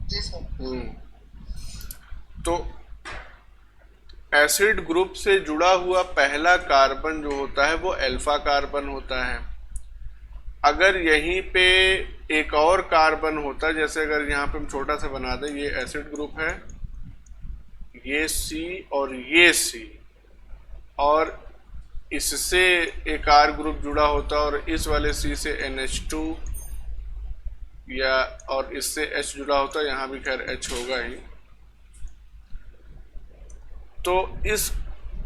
जी sir. तो acid group से जुड़ा हुआ पहला कार्बन जो होता है वो अल्फा कार्बन होता है। अगर यहीं पे एक और कार्बन होता, जैसे अगर यहाँ पे हम छोटा सा बना दें, ये एसिड ग्रुप है, ये सी और ये सी, और इससे एक आर ग्रुप जुड़ा होता और इस वाले सी से NH2, या और इससे H जुड़ा होता, यहाँ भी खैर H होगा ही। तो इस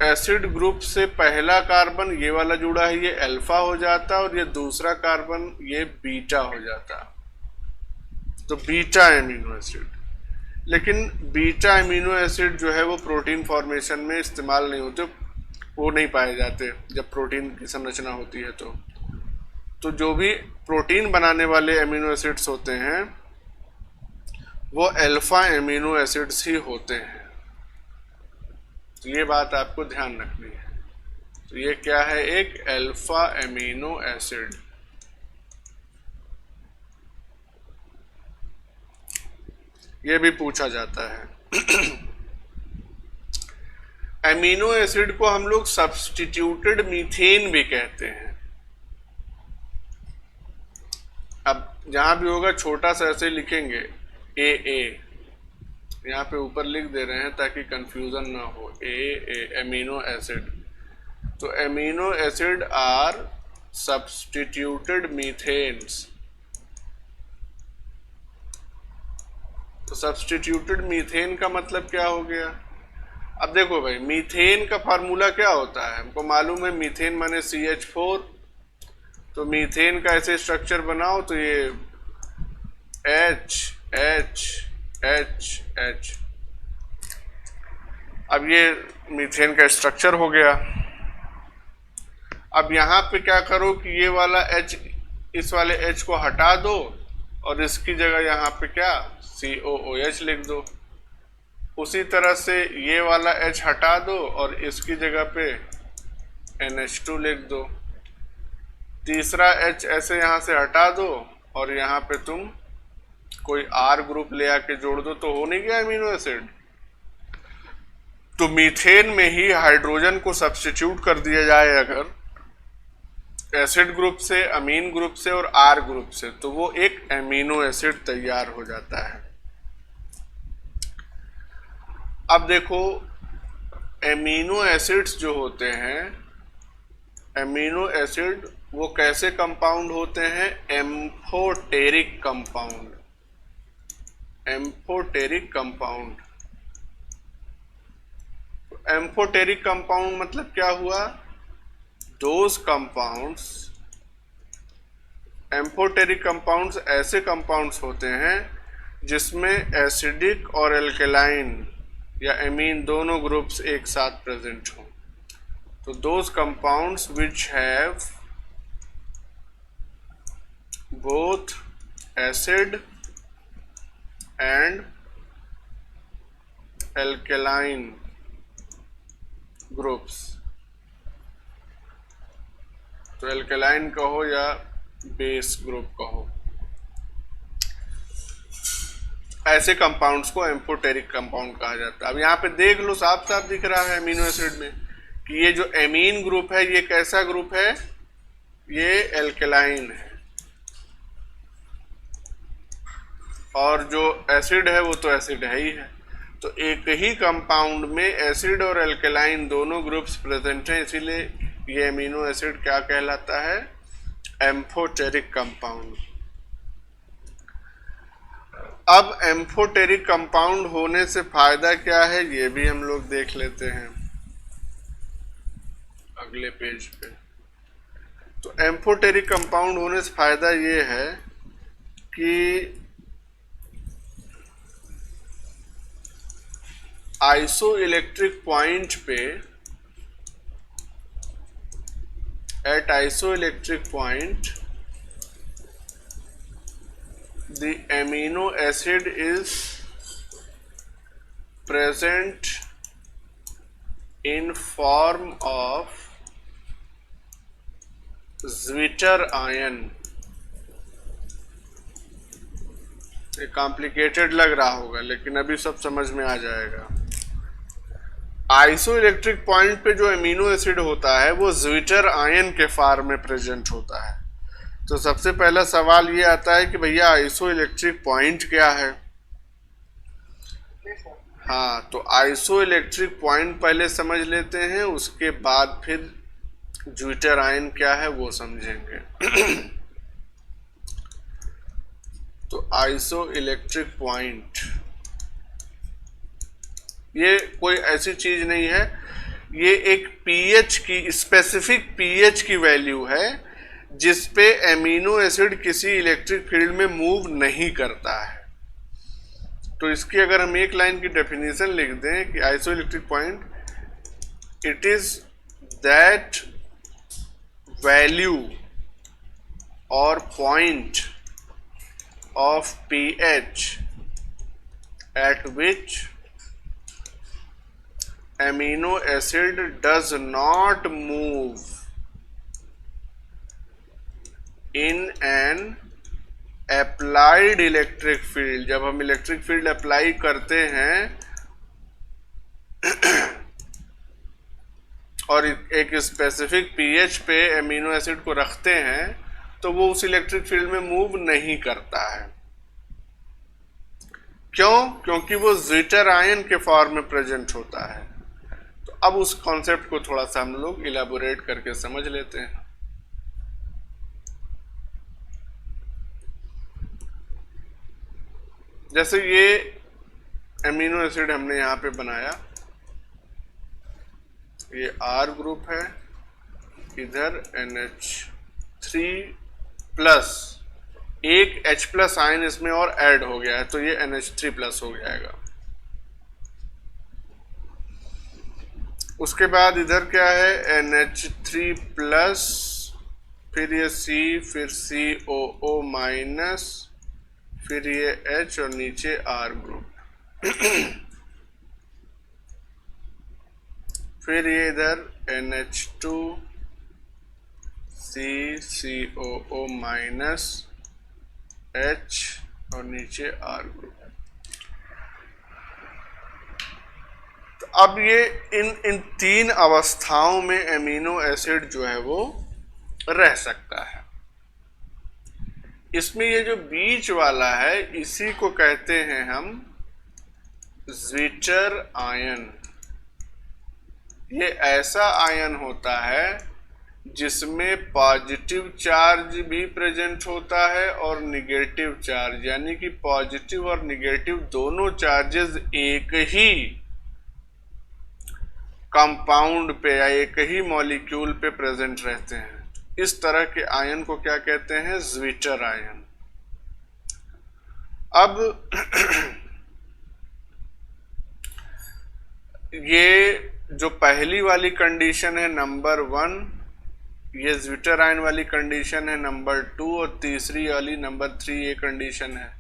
एसिड ग्रुप से पहला कार्बन ये वाला जुड़ा है, ये अल्फा हो जाता, और ये दूसरा कार्बन ये बीटा हो जाता, तो बीटा एमिनो एसिड। लेकिन बीटा एमिनो एसिड जो है वो प्रोटीन फॉर्मेशन में इस्तेमाल नहीं होते, वो नहीं पाए जाते जब प्रोटीन की संरचना होती है। तो जो भी प्रोटीन बनाने वाले एमिनो एसिड्स होते हैं वो अल्फा एमिनो एसिड्स ही होते हैं। तो ये बात आपको ध्यान रखनी है। तो ये क्या है, एक अल्फा एमिनो एसिड। ये भी पूछा जाता है। एमिनो एसिड को हम लोग सब्स्टिट्यूटेड मीथेन भी कहते हैं। अब जहां भी होगा छोटा सा ऐसे लिखेंगे ए, यहाँ पे ऊपर लिख दे रहे हैं ताकि कंफ्यूजन ना हो। ए एमिनो एसिड, तो एमिनो एसिड आर सब्स्टिट्यूटेड मीथेन्स। तो सब्स्टिट्यूटेड मीथेन का मतलब क्या हो गया? अब देखो भाई, मीथेन का फार्मूला क्या होता है हमको मालूम है, मीथेन माने CH4। तो मीथेन का ऐसे स्ट्रक्चर बनाओ तो ये H H H H। अब ये मीथेन का स्ट्रक्चर हो गया। अब यहाँ पे क्या करो कि ये वाला H, इस वाले H को हटा दो और इसकी जगह यहाँ पे क्या COOH लिख दो। उसी तरह से ये वाला H हटा दो और इसकी जगह पे NH2 लिख दो। तीसरा H ऐसे यहाँ से हटा दो और यहाँ पे तुम कोई R ग्रुप ले आके जोड़ दो, तो हो नहीं गया अमीनो एसिड। तो मीथेन में ही हाइड्रोजन को सब्स्टिट्यूट कर दिया जाए अगर एसिड ग्रुप से, अमीन ग्रुप से और R ग्रुप से, तो वो एक एमिनो एसिड तैयार हो जाता है। अब देखो, एमिनो एसिड्स जो होते हैं, एमिनो एसिड वो कैसे कंपाउंड होते हैं? Amphoteric compound. Amphoteric compound, amphoteric compound मतलब क्या हुआ? दोज कंपाउंड्स, एम्फोटेरिक कंपाउंड्स ऐसे कंपाउंड्स होते हैं जिसमें एसिडिक और एल्केलाइन या एमीन दोनों ग्रुप्स एक साथ प्रेजेंट हों। तो those compounds which have both acid and alkaline groups, तो एल्केलाइन कहो या बेस ग्रुप कहो, ऐसे कंपाउंड्स को एम्फोटेरिक कंपाउंड कहा जाता है। अब यहाँ पे देख लो, साफ साफ दिख रहा है अमीनो एसिड में कि ये जो एमीन ग्रुप है ये कैसा ग्रुप है? ये एल्केलाइन है, और जो एसिड है वो तो एसिड है ही है। तो एक ही कंपाउंड में एसिड और एल्केलाइन दोनों ग्रुप्स प्रेजेंट हैं, इसीलिए ये अमीनो एसिड क्या कहलाता है? Amphoteric compound. अब एम्फोटेरिक कंपाउंड होने से फायदा क्या है ये भी हम लोग देख लेते हैं अगले पेज पे। तो एम्फोटेरिक कंपाउंड होने से फायदा ये है कि आइसोइलेक्ट्रिक पॉइंट पे, at isoelectric point the amino acid is present in form of Zwitter ion, ये कॉम्प्लिकेटेड लग रहा होगा लेकिन अभी सब समझ में आ जाएगा। आइसो इलेक्ट्रिक पॉइंट पे जो एमिनो एसिड होता है वो ज्विटर आयन के फॉर्म में प्रेजेंट होता है। तो सबसे पहला सवाल ये आता है कि भैया आइसो इलेक्ट्रिक पॉइंट क्या है। हाँ, तो आइसो इलेक्ट्रिक पॉइंट पहले समझ लेते हैं, उसके बाद फिर ज्विटर आयन क्या है वो समझेंगे। तो आइसो इलेक्ट्रिक पॉइंट ये कोई ऐसी चीज नहीं है, ये एक पीएच की स्पेसिफिक पीएच की वैल्यू है जिस पे एमिनो एसिड किसी इलेक्ट्रिक फील्ड में मूव नहीं करता है। तो इसकी अगर हम एक लाइन की डेफिनेशन लिख दें कि isoelectric point it is that value और point of pH at which amino acid does not move in an applied electric field। जब हम इलेक्ट्रिक फील्ड अप्लाई करते हैं और एक स्पेसिफिक पीएच पे एमिनो एसिड को रखते हैं तो वो उस इलेक्ट्रिक फील्ड में मूव नहीं करता है। क्यों? क्योंकि वो ज्विटर आयन के फॉर्म में प्रेजेंट होता है। अब उस कॉन्सेप्ट को थोड़ा सा हम लोग इलाबोरेट करके समझ लेते हैं। जैसे ये एमिनो एसिड हमने यहां पे बनाया, ये R ग्रुप है, इधर NH3 प्लस, एक H प्लस आयन इसमें और ऐड हो गया है तो ये NH3 प्लस हो जाएगा। उसके बाद इधर क्या है NH3 प्लस, फिर ये C, फिर COO माइनस, फिर ये H और नीचे R ग्रुप। फिर ये इधर NH2 COO माइनस H और नीचे R ग्रुप। अब ये इन तीन अवस्थाओं में एमिनो एसिड जो है वो रह सकता है। इसमें ये जो बीच वाला है इसी को कहते हैं हम ज्विटर आयन। ये ऐसा आयन होता है जिसमें पॉजिटिव चार्ज भी प्रेजेंट होता है और निगेटिव चार्ज, यानी कि पॉजिटिव और निगेटिव दोनों चार्जेस एक ही कंपाउंड पे या एक ही मॉलिक्यूल पे प्रेजेंट रहते हैं। इस तरह के आयन को क्या कहते हैं? Zwitter ion. अब ये जो पहली वाली कंडीशन है नंबर 1, ये ज्विटर आयन वाली कंडीशन है नंबर 2, और तीसरी वाली नंबर 3 ये कंडीशन है।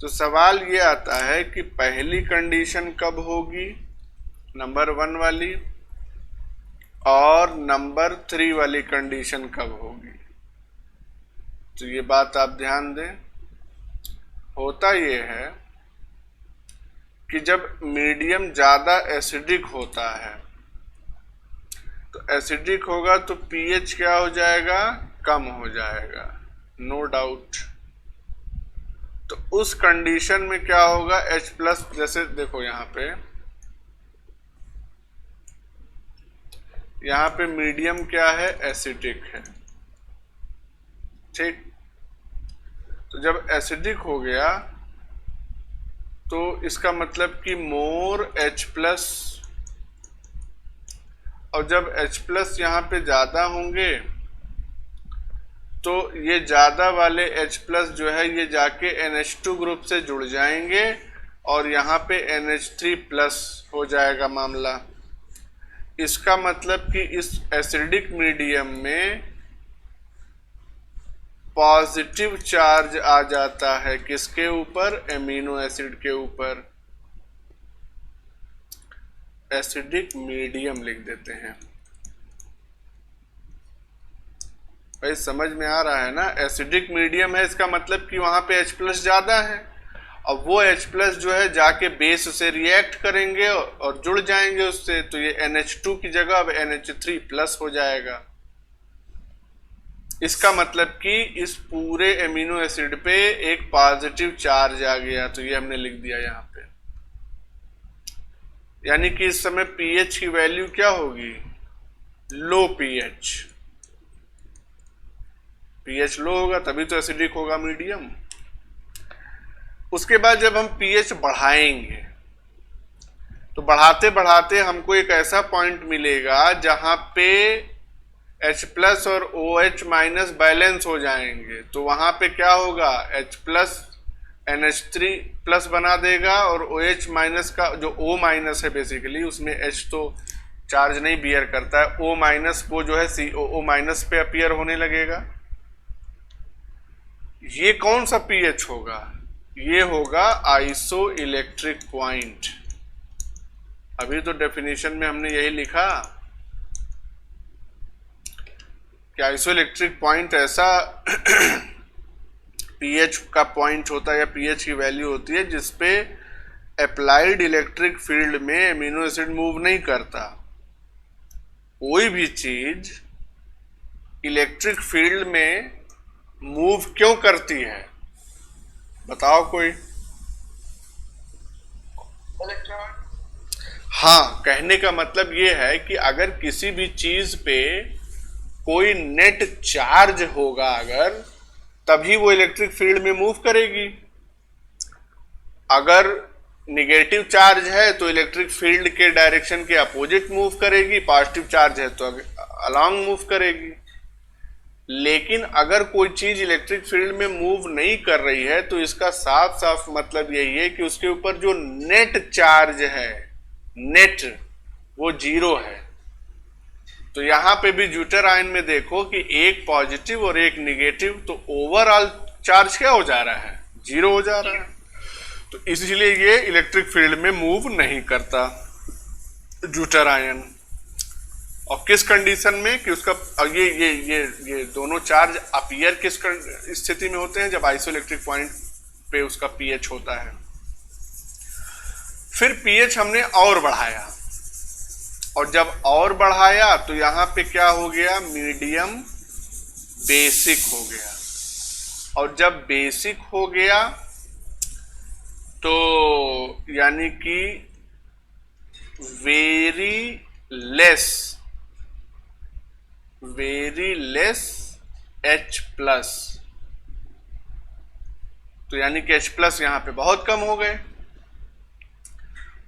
तो सवाल ये आता है कि पहली कंडीशन कब होगी, नंबर 1 वाली, और नंबर 3 वाली कंडीशन कब होगी। तो ये बात आप ध्यान दें। होता ये है कि जब मीडियम ज्यादा एसिडिक होता है तो एसिडिक होगा तो पीएच क्या हो जाएगा? कम हो जाएगा, नो डाउट। तो उस कंडीशन में क्या होगा? H प्लस, जैसे देखो यहाँ पे मीडियम क्या है? एसिडिक है, ठीक। तो जब एसिडिक हो गया तो इसका मतलब कि मोर H प्लस, और जब H प्लस यहाँ पे ज्यादा होंगे तो ये ज्यादा वाले H प्लस जो है ये जाके NH2 ग्रुप से जुड़ जाएंगे और यहाँ पे NH3 प्लस हो जाएगा मामला। इसका मतलब कि इस एसिडिक मीडियम में पॉजिटिव चार्ज आ जाता है किसके ऊपर? एमिनो एसिड के ऊपर। एसिडिक मीडियम लिख देते हैं। भाई समझ में आ रहा है ना? एसिडिक मीडियम है, इसका मतलब कि वहां पे H प्लस ज्यादा है अब वो H प्लस जो है जाके बेस से रिएक्ट करेंगे और जुड़ जाएंगे उससे, तो ये NH2 की जगह अब NH3 प्लस हो जाएगा। इसका मतलब कि इस पूरे एमिनो एसिड पे एक पॉजिटिव चार्ज आ गया, तो ये हमने लिख दिया यहाँ पे। यानी कि इस समय पीएच की वैल्यू क्या होगी, लो पीएच। पीएच लो होगा तभी तो एसिडिक होगा मीडियम। उसके बाद जब हम पीएच बढ़ाएंगे तो बढ़ाते बढ़ाते हमको एक ऐसा पॉइंट मिलेगा जहां पे H प्लस और OH माइनस बैलेंस हो जाएंगे, तो वहां पे क्या होगा, H प्लस NH3 प्लस बना देगा और OH माइनस का जो O माइनस है बेसिकली, उसमें H तो चार्ज नहीं बियर करता है, O माइनस वो जो है COO माइनस पे अपीयर होने लगेगा। ये कौन सा पीएच होगा, ये होगा आइसो इलेक्ट्रिक पॉइंट। अभी तो डेफिनेशन में हमने यही लिखा कि आइसो इलेक्ट्रिक पॉइंट ऐसा पीएच का पॉइंट होता है या पीएच की वैल्यू होती है जिसपे अप्लाइड इलेक्ट्रिक फील्ड में एमिनो एसिड मूव नहीं करता। कोई भी चीज इलेक्ट्रिक फील्ड में मूव क्यों करती है, बताओ कोई। हाँ, कहने का मतलब ये है कि अगर किसी भी चीज पे कोई नेट चार्ज होगा अगर, तभी वो इलेक्ट्रिक फील्ड में मूव करेगी। अगर निगेटिव चार्ज है तो इलेक्ट्रिक फील्ड के डायरेक्शन के अपोजिट मूव करेगी, पॉजिटिव चार्ज है तो अलोंग मूव करेगी। लेकिन अगर कोई चीज इलेक्ट्रिक फील्ड में मूव नहीं कर रही है तो इसका साफ साफ मतलब यही है कि उसके ऊपर जो नेट चार्ज है, नेट, वो जीरो है। तो यहां पे भी ज्यूटर आयन में देखो कि एक पॉजिटिव और एक निगेटिव, तो ओवरऑल चार्ज क्या हो जा रहा है, जीरो हो जा रहा है। तो इसलिए ये इलेक्ट्रिक फील्ड में मूव नहीं करता ज्यूटर आयन। और किस कंडीशन में कि उसका ये दोनों चार्ज अपीयर किस स्थिति में होते हैं, जब आइसोइलेक्ट्रिक पॉइंट पे उसका पीएच होता है। फिर पीएच हमने और बढ़ाया, और जब और बढ़ाया तो यहां पे क्या हो गया, मीडियम बेसिक हो गया। और जब बेसिक हो गया तो यानी कि वेरी लेस H प्लस, तो यानी कि H प्लस यहां पे बहुत कम हो गए।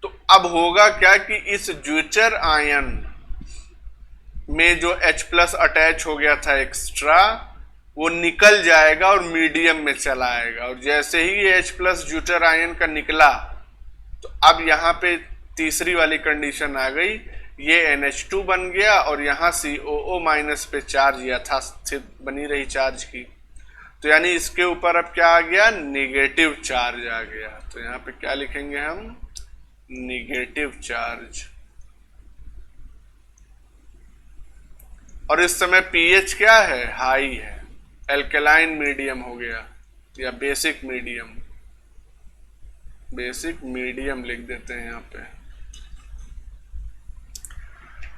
तो अब होगा क्या कि इस ज्यूटर आयन में जो H प्लस अटैच हो गया था एक्स्ट्रा, वो निकल जाएगा और मीडियम में चला आएगा। और जैसे ही ये H प्लस ज्यूटर आयन का निकला, तो अब यहां पे तीसरी वाली कंडीशन आ गई, ये NH2 बन गया और यहां COO माइनस पे चार्ज यथास्थित बनी रही चार्ज की। तो यानी इसके ऊपर अब क्या आ गया, निगेटिव चार्ज आ गया। तो यहां पे क्या लिखेंगे हम, निगेटिव चार्ज। और इस समय पीएच क्या है, हाई है, एल्केलाइन मीडियम हो गया या बेसिक मीडियम। बेसिक मीडियम लिख देते हैं यहां पे।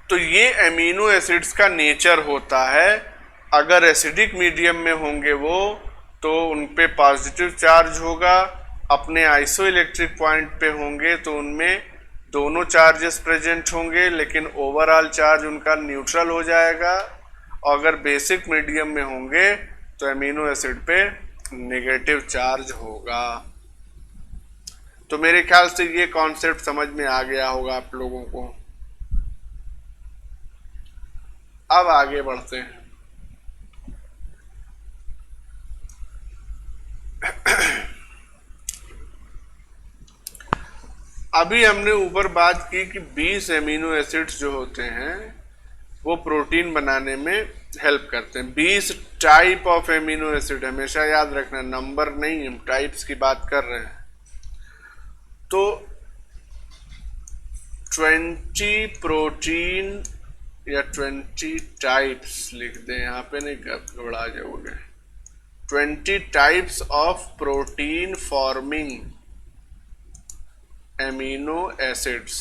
तो ये एमिनो एसिड्स का नेचर होता है। अगर एसिडिक मीडियम में होंगे वो, तो उन पे पॉजिटिव चार्ज होगा। अपने आइसो इलेक्ट्रिक पॉइंट पे होंगे तो उनमें दोनों चार्जेस प्रेजेंट होंगे, लेकिन ओवरऑल चार्ज उनका न्यूट्रल हो जाएगा। और अगर बेसिक मीडियम में होंगे तो एमिनो एसिड पे नेगेटिव चार्ज होगा। तो मेरे ख्याल से ये कॉन्सेप्ट समझ में आ गया होगा आप लोगों को। अब आगे बढ़ते हैं। अभी हमने ऊपर बात की कि 20 एमिनो एसिड्स जो होते हैं वो प्रोटीन बनाने में हेल्प करते हैं। 20 टाइप ऑफ एमिनो एसिड, हमेशा याद रखना, नंबर नहीं, हम टाइप्स की बात कर रहे हैं। तो 20 प्रोटीन या 20 टाइप्स लिख दें यहाँ पे, नहीं घबरा जाओगे। 20 types of protein forming amino acids,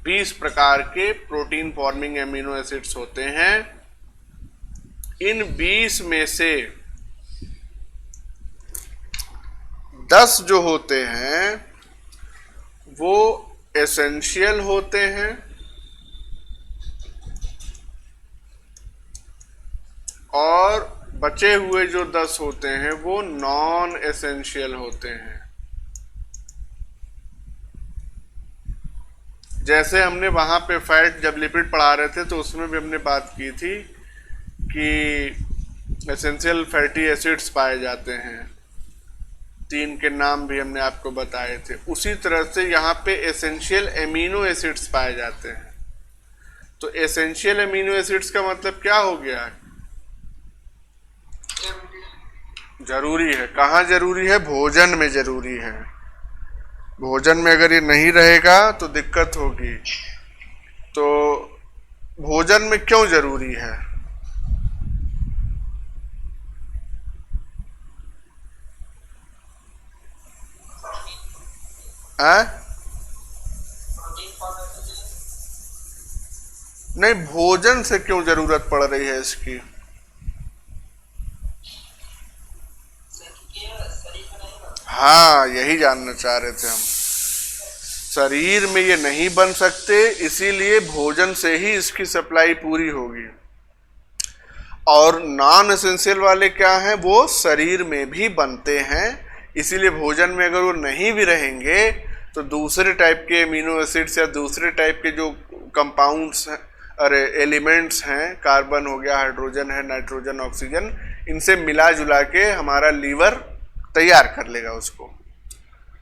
20 प्रकार के प्रोटीन फॉर्मिंग एमिनो एसिड्स होते हैं। इन 20 में से 10 जो होते हैं वो एसेंशियल होते हैं और बचे हुए जो 10 होते हैं वो नॉन एसेंशियल होते हैं। जैसे हमने वहां पे फैट जब लिपिड पढ़ा रहे थे तो उसमें भी हमने बात की थी कि एसेंशियल फैटी एसिड्स पाए जाते हैं, 3 के नाम भी हमने आपको बताए थे। उसी तरह से यहाँ पे एसेंशियल एमिनो एसिड्स पाए जाते हैं। तो एसेंशियल एमिनो एसिड्स का मतलब क्या हो गया? जरूरी है। कहाँ जरूरी है? भोजन में जरूरी है। भोजन में अगर ये नहीं रहेगा तो दिक्कत होगी। तो भोजन में क्यों जरूरी है? नहीं, भोजन से क्यों जरूरत पड़ रही है इसकी? हाँ, यही जानना चाह रहे थे हम। शरीर में ये नहीं बन सकते, इसीलिए भोजन से ही इसकी सप्लाई पूरी होगी। और नॉन एसेंशियल वाले क्या हैं? वो शरीर में भी बनते हैं, इसीलिए भोजन में अगर वो नहीं भी रहेंगे तो दूसरे टाइप के एमिनो एसिड्स या दूसरे टाइप के जो कंपाउंड्स एलिमेंट्स हैं, कार्बन हो गया, हाइड्रोजन है, नाइट्रोजन, ऑक्सीजन, इनसे मिला जुला के हमारा लीवर तैयार कर लेगा उसको।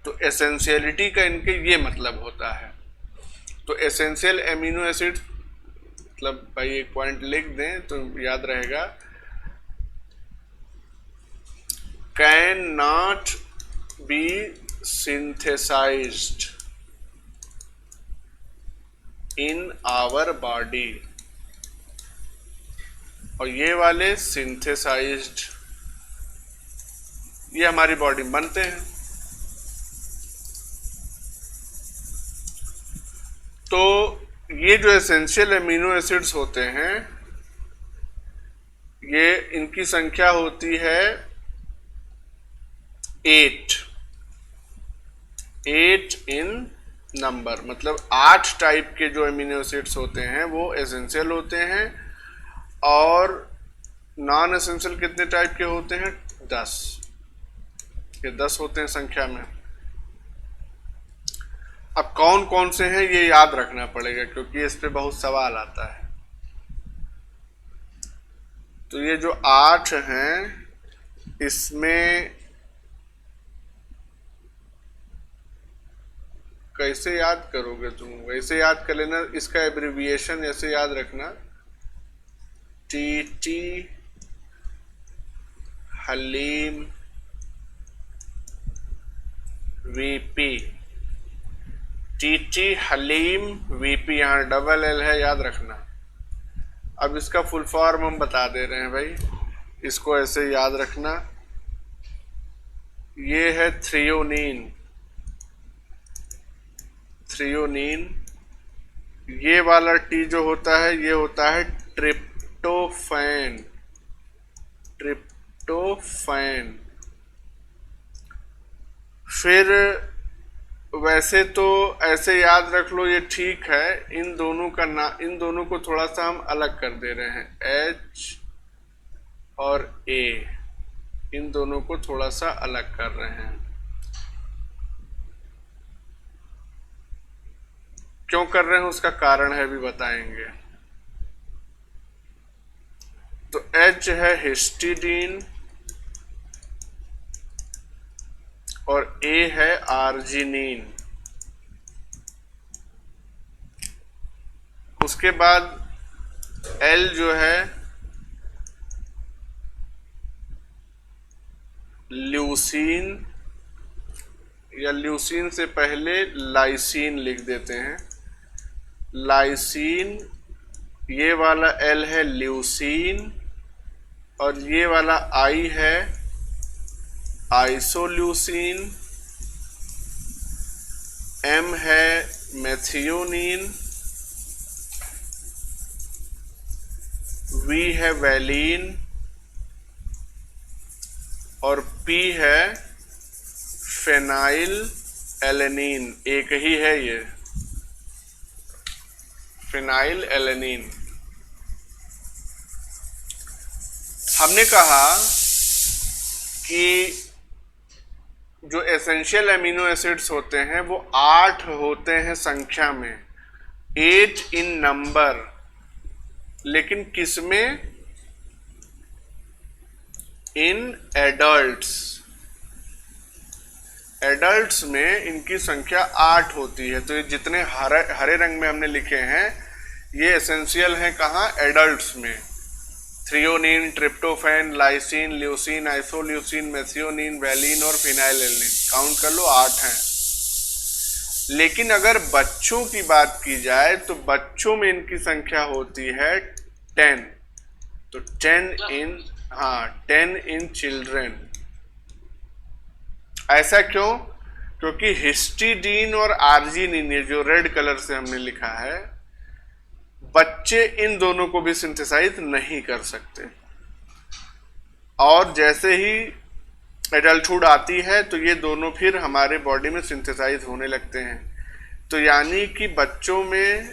तो एसेंशियलिटी का इनके ये मतलब होता है। तो एसेंशियल एमिनो एसिड्स मतलब भाई एक पॉइंट लिख दें तो याद रहेगा, can not be synthesized in our body. और ये वाले सिंथेसाइज्ड, ये हमारी बॉडी में बनते हैं। तो ये जो एसेंशियल एमिनो एसिड्स होते हैं, ये इनकी संख्या होती है 8 इन नंबर। मतलब 8 टाइप के जो एमिनो एसिड्स होते हैं वो एसेंशियल होते हैं। और नॉन एसेंशियल कितने टाइप के होते हैं? 10। ये 10 होते हैं संख्या में। अब कौन कौन से हैं ये याद रखना पड़ेगा, क्योंकि इस पे बहुत सवाल आता है। तो ये जो 8 हैं, इसमें कैसे याद करोगे तुम? वैसे याद कर लेना, इसका एब्रिविएशन ऐसे याद रखना, TT, हलीम, VP। TT, हलीम, VP, यहाँ डबल L है, याद रखना। अब इसका फुल फॉर्म हम बता दे रहे हैं भाई, इसको ऐसे याद रखना। ये है थ्रियोनीन। ये वाला T जो होता है ये होता है ट्रिप्टोफैन। फिर वैसे तो ऐसे याद रख लो, ये ठीक है। इन दोनों को थोड़ा सा हम अलग कर दे रहे हैं, H और A, इन दोनों को थोड़ा सा अलग कर रहे हैं। क्यों कर रहे हैं उसका कारण है भी बताएंगे। तो H है हिस्टिडीन और A है आर्जिनिन। उसके बाद L जो है ल्यूसीन, या ल्यूसीन से पहले लाइसीन लिख देते हैं, लाइसीन। ये वाला L है ल्यूसीन और ये वाला I है आइसोल्यूसीन। M है मेथियोनिन, V है वैलीन और P है फेनाइल एलेनिन। एक ही है ये, फेनाइल एलेनिन। हमने कहा कि जो एसेंशियल एमिनो एसिड्स होते हैं वो 8 होते हैं संख्या में, 8 इन नंबर। लेकिन किसमें? In adults. एडल्ट्स में इनकी संख्या 8 होती है। तो ये जितने हरे रंग में हमने लिखे हैं ये एसेंशियल हैं कहाँ? एडल्ट्स में। Threonine, tryptophan, lysine, leucine, isoleucine, methionine, valine और फिनाइलएलनिन। काउंट कर लो, 8 हैं। लेकिन अगर बच्चों की बात की जाए तो बच्चों में इनकी संख्या होती है 10। तो 10 इन चिल्ड्रेन। ऐसा क्यों? क्योंकि हिस्टिडीन और आर्जिनिन, ये जो रेड कलर से हमने लिखा है, बच्चे इन दोनों को भी सिंथेसाइज नहीं कर सकते। और जैसे ही एडल्टहुड आती है तो ये दोनों फिर हमारे बॉडी में सिंथेसाइज होने लगते हैं। तो यानी कि बच्चों में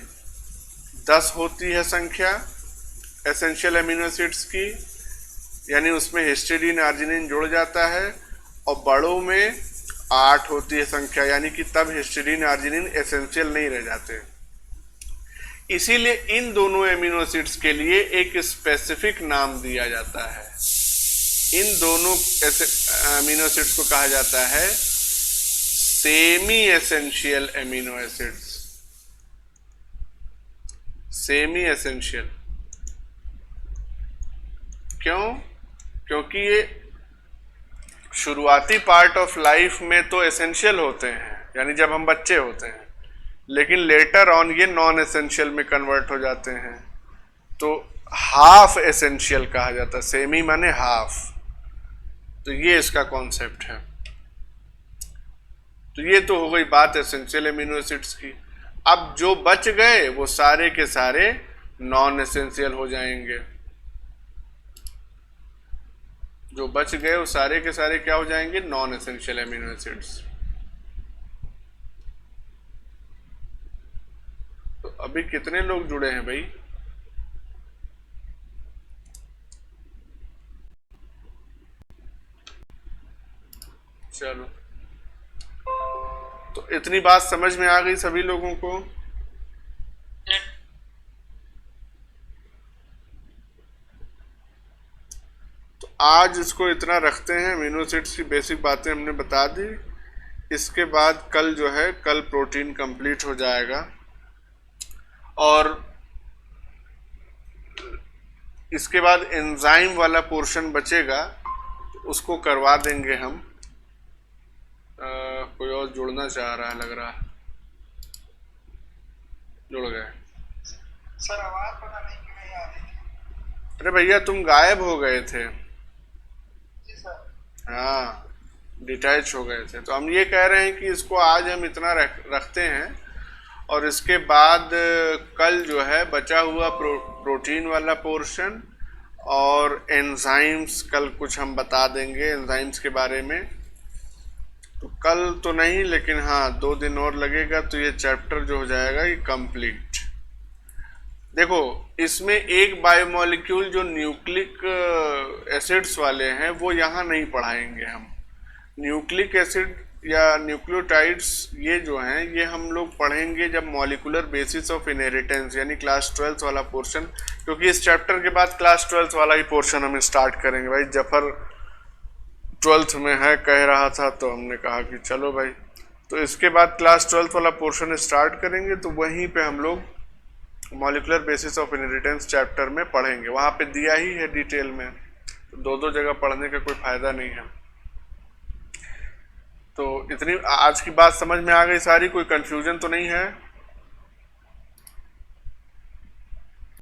10 होती है संख्या एसेंशियल एमिनो एसिड्स की, यानी उसमें हिस्टिडीन आर्जिनिन जुड़ जाता है। और बड़ों में 8 होती है संख्या, यानी कि तब हिस्टिडीन आर्जिनिन एसेंशियल नहीं रह जाते। इसीलिए इन दोनों एमिनो एसिड्स के लिए एक स्पेसिफिक नाम दिया जाता है। इन दोनों एमिनो एसिड्स को कहा जाता है semi essential amino acids. Semi essential क्यों? क्योंकि ये शुरुआती पार्ट ऑफ लाइफ में तो एसेंशियल होते हैं, यानी जब हम बच्चे होते हैं, लेकिन लेटर ऑन ये नॉन एसेंशियल में कन्वर्ट हो जाते हैं। तो हाफ एसेंशियल कहा जाता है, सेमी माने हाफ। तो ये इसका कॉन्सेप्ट है। तो ये तो हो गई बात एसेंशियल एमिनो एसिड्स की। अब जो बच गए वो सारे के सारे नॉन एसेंशियल हो जाएंगे। जो बच गए वो सारे के सारे क्या हो जाएंगे? Non essential amino acids. तो अभी कितने लोग जुड़े हैं भाई? चलो, तो इतनी बात समझ में आ गई सभी लोगों को? तो आज इसको इतना रखते हैं। एमिनो एसिड्स की बेसिक बातें हमने बता दी। इसके बाद कल जो है, कल प्रोटीन कंप्लीट हो जाएगा और इसके बाद एंजाइम वाला पोर्शन बचेगा, उसको करवा देंगे हम। कोई और जुड़ना चाह रहा है लग रहा है। जुड़ गए सर, आवाज पता नहीं क्यों नहीं आ रही। अरे भैया तुम गायब हो गए थे। जी सर। हाँ, डिटैच हो गए थे। तो हम ये कह रहे हैं कि इसको आज हम इतना रखते हैं और इसके बाद कल जो है बचा हुआ प्रोटीन वाला पोर्शन और एंजाइम्स कल कुछ हम बता देंगे एंजाइम्स के बारे में। तो कल तो नहीं, लेकिन हाँ 2 दिन और लगेगा तो ये चैप्टर जो हो जाएगा ये कंप्लीट। देखो, इसमें एक बायोमोलिक्यूल जो न्यूक्लिक एसिड्स वाले हैं वो यहाँ नहीं पढ़ाएंगे हम। न्यूक्लिक एसिड या न्यूक्लियोटाइड्स ये जो हैं ये हम लोग पढ़ेंगे जब मॉलिक्यूलर बेसिस ऑफ इनहेरिटेंस, यानी क्लास 12 वाला पोर्शन। क्योंकि इस चैप्टर के बाद क्लास 12 वाला ही पोर्शन हम स्टार्ट करेंगे। भाई जफर 12th में है कह रहा था, तो हमने कहा कि चलो भाई, तो इसके बाद क्लास 12 वाला पोर्शन स्टार्ट करेंगे। तो वहीं पे हम लोग molecular basis of inheritance chapter में पढ़ेंगे। वहाँ पे दिया ही है डिटेल में, तो 2-2 जगह पढ़ने का कोई फ़ायदा नहीं है। तो इतनी आज की बात समझ में आ गई सारी? कोई कन्फ्यूजन तो नहीं है?